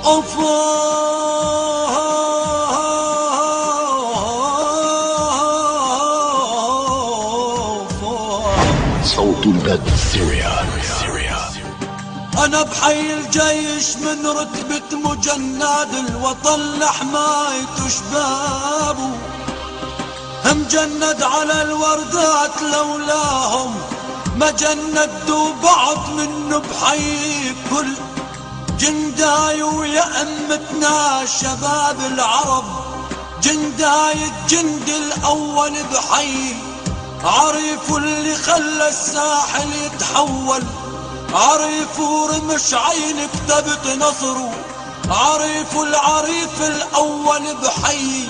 صوت البدء سوريا. أنا بحي الجيش من رتبة مجند الوطن لحمايته شبابه، مجند على الوردات لولاهم ما جندوا بعض منه بحي كل جنداي ويا أمتنا شباب العرب. جنداي الجند الأول بحي عريفوا اللي خلى الساحل يتحول، عريفوا رمش عين كتبت نصره، عريفوا العريف الأول بحي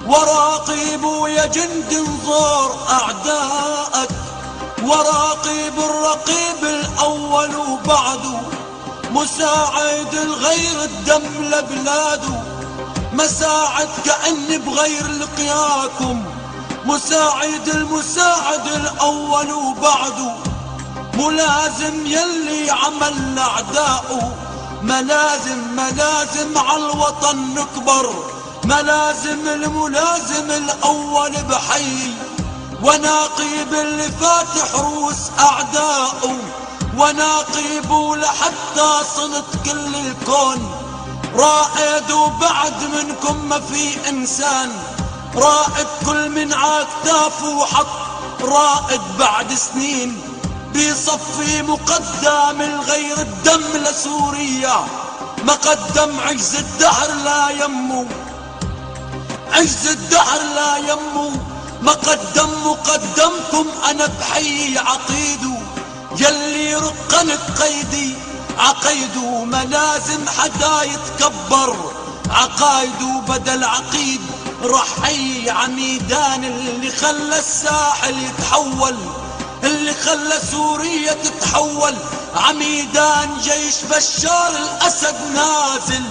وراقبوا يا جند انظار أعدائك، وراقب الرقيب الأول وبعده مساعد الغير الدم لبلاده، مساعد كأني بغير لقياكم، مساعد المساعد الأول وبعده ملازم يلي عمل أعداؤه، ملازم على الوطن نكبر، ملازم الملازم الأول بحي وناقيب اللي فاتح روس أعداؤه، وناقيبه لحتى صلت كل الكون رائد، وبعد منكم ما في إنسان رائد كل من عاكتافه حط رائد بعد سنين بيصفي مقدم الغير الدم لسوريا، ما قدم عجز الدهر لا يمه، عجز الدهر لا يمه، ما قدم مقدمكم أنا بحي عقيده يلي رقنت قيدي عقيده، ملازم حدا يتكبر عقايده بدل عقيد رحي عميدان اللي خلى الساحل يتحول، اللي خلى سوريا تتحول عميدان. جيش بشار الأسد نازل،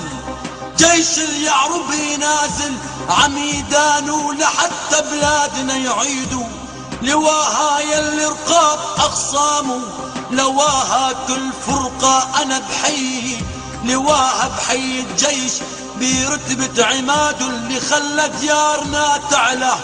جيش اليعربي نازل عميدان لحتى بلادنا يعيدوا لواها يلي رقاب أخصامه، لواها كل فرقة أنا بحي لواها بحي الجيش برتبة عماده اللي خلى ديارنا تعلى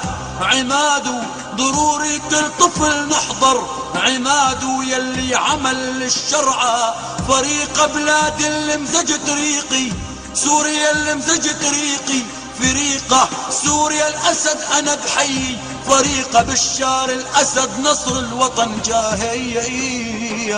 عماده، ضروري كل طفل نحضر عماده يلي عمل الشرعة فريق بلاد اللي مزج طريقي سوريا اللي مزج طريقي فريقة سوريا الأسد أنا بحي فريقة بشار الأسد نصر الوطن جاهي.